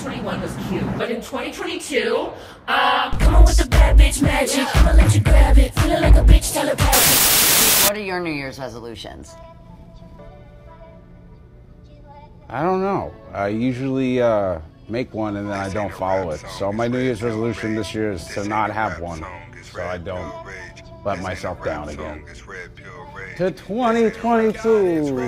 2021 was cute, but in 2022, come on with the bad bitch magic. I'ma let you grab it, feeling like a bitch telepathic. What are your New Year's resolutions? I don't know. I usually make one and then I don't follow it. So my New Year's resolution this year is to not have one, so I don't let myself down again. To 2022.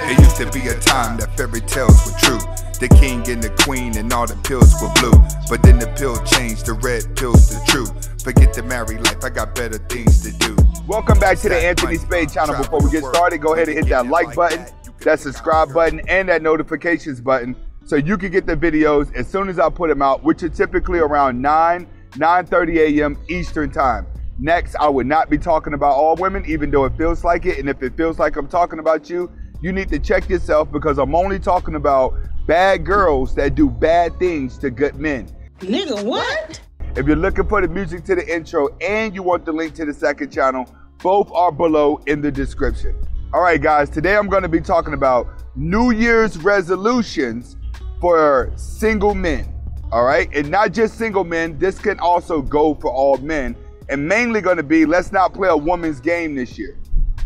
It used to be a time that fairy tales were true. The king and the queen and all the pills were blue. But then the pill changed, the red pill's the truth. Forget the married life, I got better things to do. Welcome back to the Anthony Spade channel. Before we get started, go ahead and hit that like button, that subscribe button, and that notifications button so you can get the videos as soon as I put them out, which are typically around 9:30 a.m. Eastern time. Next, I would not be talking about all women, even though it feels like it. And if it feels like I'm talking about you, you need to check yourself, because I'm only talking about bad girls that do bad things to good men. Nigga, what? If you're looking for the music to the intro and you want the link to the second channel, both are below in the description. All right, guys, today I'm going to be talking about New Year's resolutions for single men. All right, and not just single men, this can also go for all men. And mainly going to be, let's not play a woman's game this year.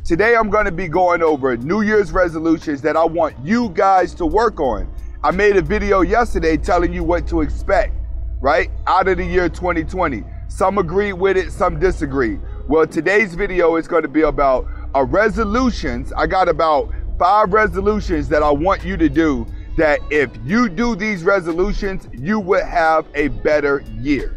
Today I'm going to be going over New Year's resolutions that I want you guys to work on. I made a video yesterday telling you what to expect, right, out of the year 2020. Some agreed with it, some disagreed. Well, today's video is going to be about resolutions. I got about 5 resolutions that I want you to do, that if you do these resolutions, you will have a better year.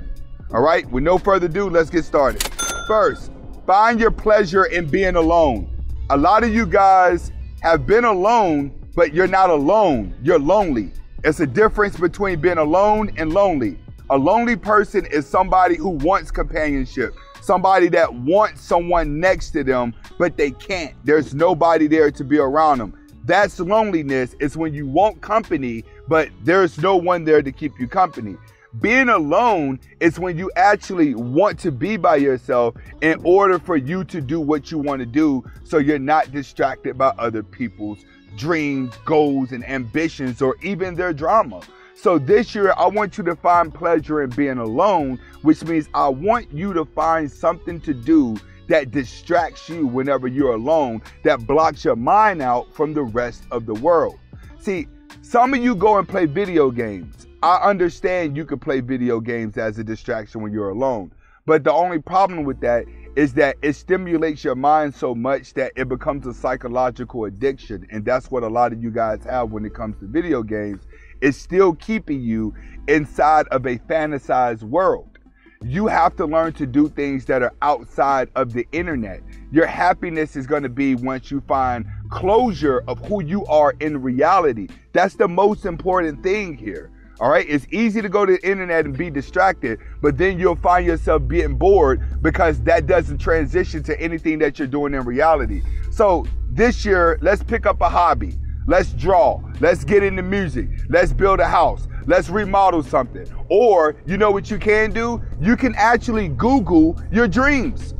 All right, with no further ado, let's get started. First, find your pleasure in being alone. A lot of you guys have been alone, but you're not alone, you're lonely. It's a difference between being alone and lonely. A lonely person is somebody who wants companionship, somebody that wants someone next to them, but they can't. There's nobody there to be around them. That's loneliness. It's when you want company, but there's no one there to keep you company. Being alone is when you actually want to be by yourself in order for you to do what you want to do, so you're not distracted by other people's dreams, goals, and ambitions, or even their drama. So this year, I want you to find pleasure in being alone, which means I want you to find something to do that distracts you whenever you're alone, that blocks your mind out from the rest of the world. See, some of you go and play video games. I understand you can play video games as a distraction when you're alone, but the only problem with that is that it stimulates your mind so much that it becomes a psychological addiction, and that's what a lot of you guys have when it comes to video games. It's still keeping you inside of a fantasized world. You have to learn to do things that are outside of the internet. Your happiness is going to be once you find closure of who you are in reality. That's the most important thing here. All right, it's easy to go to the internet and be distracted, but then you'll find yourself being bored because that doesn't transition to anything that you're doing in reality. So this year, let's pick up a hobby. Let's draw. Let's get into music. Let's build a house. Let's remodel something. Or, you know what you can do? You can actually Google your dreams.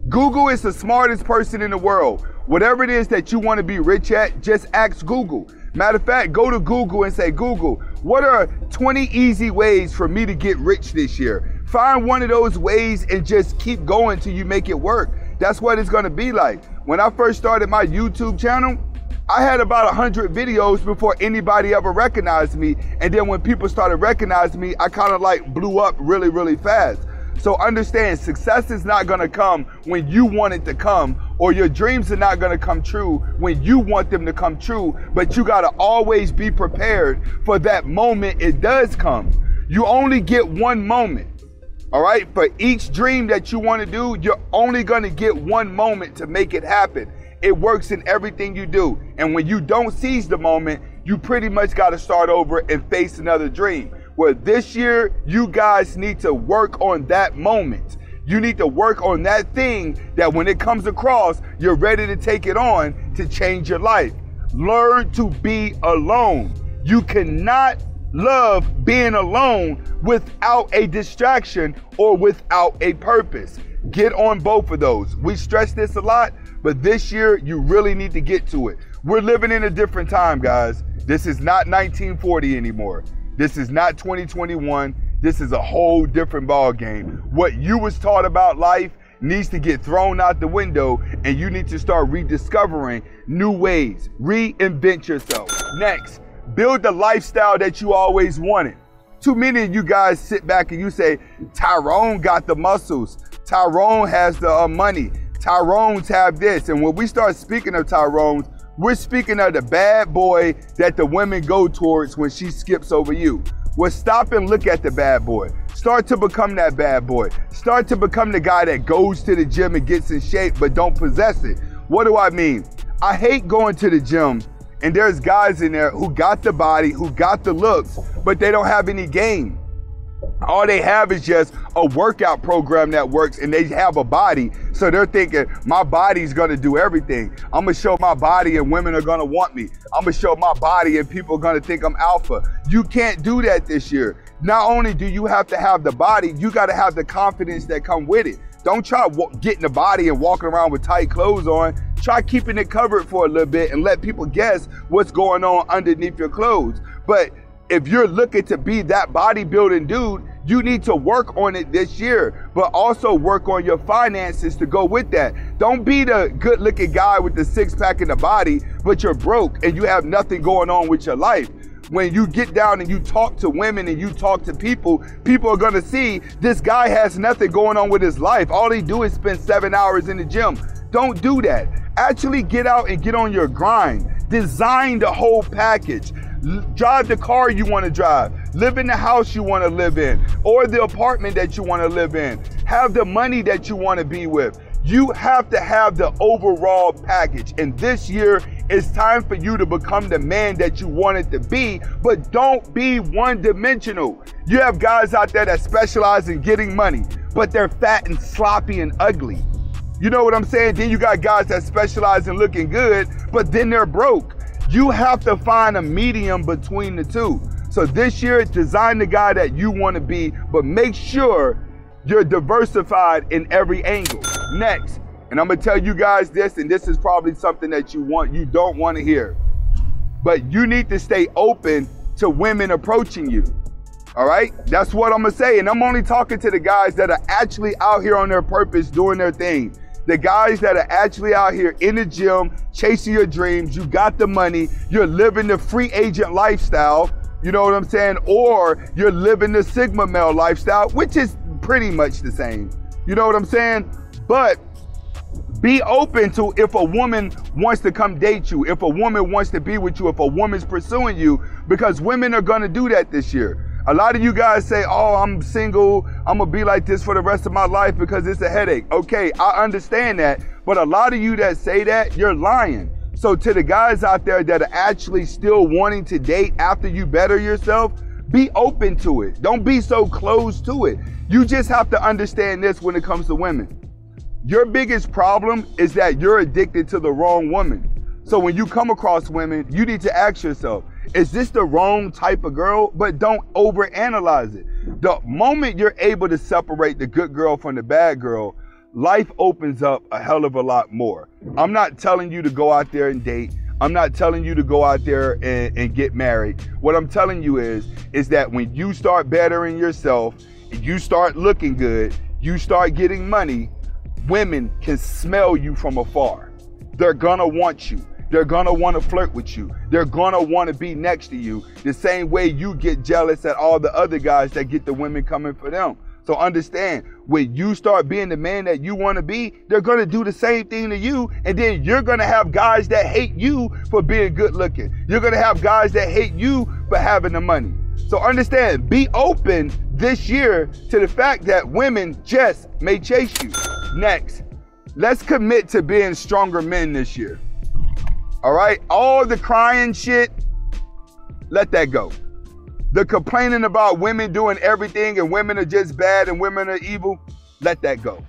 Google is the smartest person in the world. Whatever it is that you want to be rich at, just ask Google. Matter of fact, go to Google and say, Google, what are 20 easy ways for me to get rich this year? Find one of those ways and just keep going till you make it work. That's what it's going to be like. When I first started my YouTube channel, I had about 100 videos before anybody ever recognized me. And then when people started recognizing me, I kind of like blew up really, really fast. So understand, success is not going to come when you want it to come, or your dreams are not going to come true when you want them to come true. But you got to always be prepared for that moment it does come. You only get one moment. All right. For each dream that you want to do, you're only going to get one moment to make it happen. It works in everything you do. And when you don't seize the moment, you pretty much got to start over and face another dream. Well, this year, you guys need to work on that moment. You need to work on that thing that when it comes across, you're ready to take it on to change your life. Learn to be alone. You cannot love being alone without a distraction or without a purpose. Get on both of those. We stress this a lot, but this year you really need to get to it. We're living in a different time, guys. This is not 1940 anymore. This is not 2021. This is a whole different ball game. What you was taught about life needs to get thrown out the window, and you need to start rediscovering new ways. Reinvent yourself. Next, build the lifestyle that you always wanted. Too many of you guys sit back and you say, Tyrone got the muscles. Tyrone has the money. Tyrones have this. And when we start speaking of Tyrones, we're speaking of the bad boy that the women go towards when she skips over you. Well, stop and look at the bad boy. Start to become that bad boy. Start to become the guy that goes to the gym and gets in shape but don't possess it. What do I mean? I hate going to the gym and there's guys in there who got the body, who got the looks, but they don't have any game. All they have is just a workout program that works, and they have a body. So they're thinking, my body's gonna do everything. I'm gonna show my body and women are gonna want me. I'm gonna show my body and people are gonna think I'm alpha. You can't do that this year. Not only do you have to have the body, you gotta have the confidence that come with it. Don't try getting the body and walking around with tight clothes on. Try keeping it covered for a little bit and let people guess what's going on underneath your clothes. But if you're looking to be that bodybuilding dude, you need to work on it this year, but also work on your finances to go with that. Don't be the good looking guy with the six pack in the body, but you're broke and you have nothing going on with your life. When you get down and you talk to women and you talk to people, people are gonna see this guy has nothing going on with his life. All he do is spend 7 hours in the gym. Don't do that. Actually get out and get on your grind. Design the whole package. Drive the car you want to drive. Live in the house you want to live in, or the apartment that you want to live in. Have the money that you want to be with. You have to have the overall package. And this year, it's time for you to become the man that you wanted to be, but don't be one-dimensional. You have guys out there that specialize in getting money, but they're fat and sloppy and ugly. You know what I'm saying? Then you got guys that specialize in looking good, but then they're broke. You have to find a medium between the two. So this year, design the guy that you want to be, but make sure you're diversified in every angle. Next, and I'm gonna tell you guys this, and this is probably something that you don't want to hear, but you need to stay open to women approaching you. All right, that's what I'm gonna say. And I'm only talking to the guys that are actually out here on their purpose, doing their thing. The guys that are actually out here in the gym, chasing your dreams, you got the money, you're living the free agent lifestyle, you know what I'm saying? Or you're living the Sigma male lifestyle, which is pretty much the same. You know what I'm saying? But be open to if a woman wants to come date you, if a woman wants to be with you, if a woman's pursuing you, because women are gonna do that this year. A lot of you guys say, oh, I'm single, I'm gonna be like this for the rest of my life because it's a headache. Okay, I understand that, but a lot of you that say that, you're lying. So to the guys out there that are actually still wanting to date after you better yourself, be open to it. Don't be so closed to it. You just have to understand this when it comes to women. Your biggest problem is that you're addicted to the wrong woman. So when you come across women, you need to ask yourself, is this the wrong type of girl? But don't overanalyze it. The moment you're able to separate the good girl from the bad girl, life opens up a hell of a lot more. I'm not telling you to go out there and date. I'm not telling you to go out there and get married. What I'm telling you is that when you start bettering yourself, and you start looking good, you start getting money, women can smell you from afar. They're gonna want you. They're gonna wanna flirt with you. They're gonna wanna be next to you the same way you get jealous at all the other guys that get the women coming for them. So understand, when you start being the man that you wanna be, they're gonna do the same thing to you, and then you're gonna have guys that hate you for being good looking. You're gonna have guys that hate you for having the money. So understand, be open this year to the fact that women just may chase you. Next, let's commit to being stronger men this year. All right, all the crying shit, let that go. The complaining about women doing everything and women are just bad and women are evil, let that go.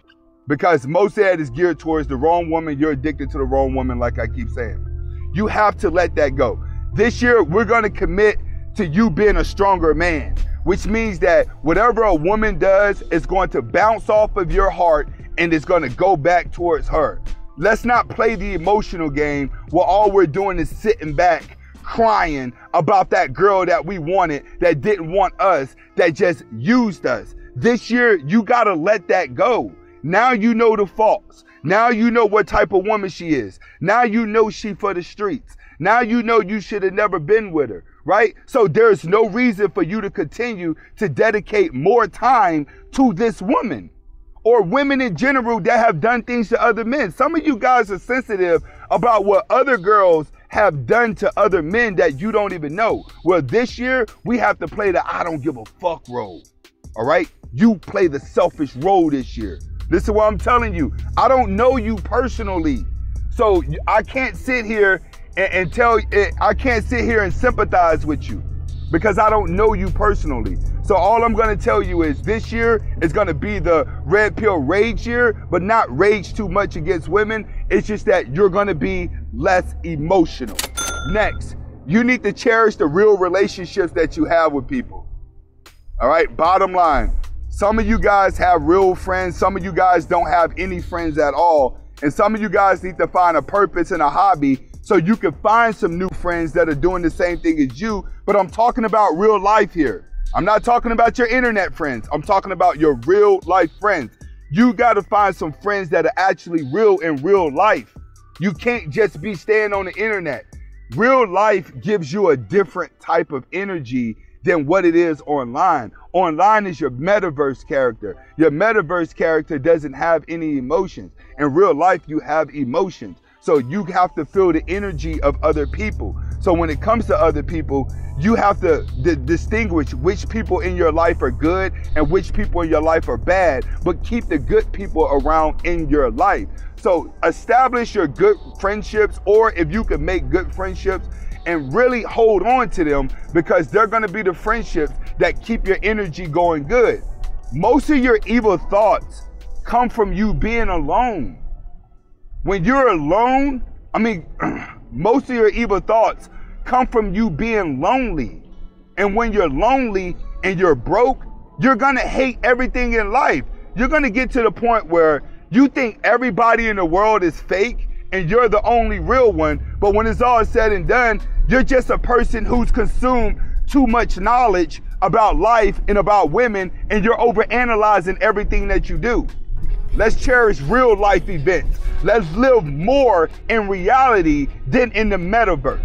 Because most of that is geared towards the wrong woman. You're addicted to the wrong woman, like I keep saying. You have to let that go. This year, we're gonna commit to you being a stronger man, which means that whatever a woman does is going to bounce off of your heart and it's gonna go back towards her. Let's not play the emotional game where all we're doing is sitting back, crying about that girl that we wanted, that didn't want us, that just used us. This year, you gotta let that go. Now you know the faults. Now you know what type of woman she is. Now you know she for the streets. Now you know you should have never been with her, right? So there's no reason for you to continue to dedicate more time to this woman or women in general that have done things to other men. Some of you guys are sensitive about what other girls have done to other men that you don't even know. Well, this year, we have to play the I don't give a fuck role, all right? You play the selfish role this year. This is what I'm telling you. I don't know you personally, so I can't sit here and I can't sit here and sympathize with you because I don't know you personally. So all I'm gonna tell you is this year is gonna be the red pill rage year, but not rage too much against women. It's just that you're gonna be less emotional. Next, you need to cherish the real relationships that you have with people. All right, bottom line, some of you guys have real friends, some of you guys don't have any friends at all, and some of you guys need to find a purpose and a hobby so you can find some new friends that are doing the same thing as you. But I'm talking about real life here. I'm not talking about your internet friends. I'm talking about your real life friends. You got to find some friends that are actually real in real life. You can't just be staying on the internet. Real life gives you a different type of energy than what it is online. Online is your metaverse character. Your metaverse character doesn't have any emotions. In real life, you have emotions. So you have to feel the energy of other people. So when it comes to other people, you have to distinguish which people in your life are good and which people in your life are bad, but keep the good people around in your life. So establish your good friendships, or if you can make good friendships, and really hold on to them, because they're gonna be the friendships that keep your energy going good. Most of your evil thoughts come from you being alone. When you're alone, most of your evil thoughts come from you being lonely. And when you're lonely and you're broke, you're gonna hate everything in life. You're gonna get to the point where you think everybody in the world is fake and you're the only real one. But when it's all said and done, you're just a person who's consumed too much knowledge about life and about women, and you're overanalyzing everything that you do. Let's cherish real life events. Let's live more in reality than in the metaverse.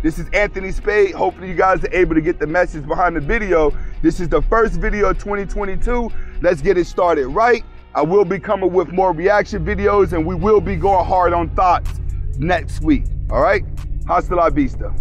This is Anthony Spade. Hopefully you guys are able to get the message behind the video. This is the first video of 2022. Let's get it started right. I will be coming with more reaction videos, and we will be going hard on thoughts next week. All right? Hasta la vista.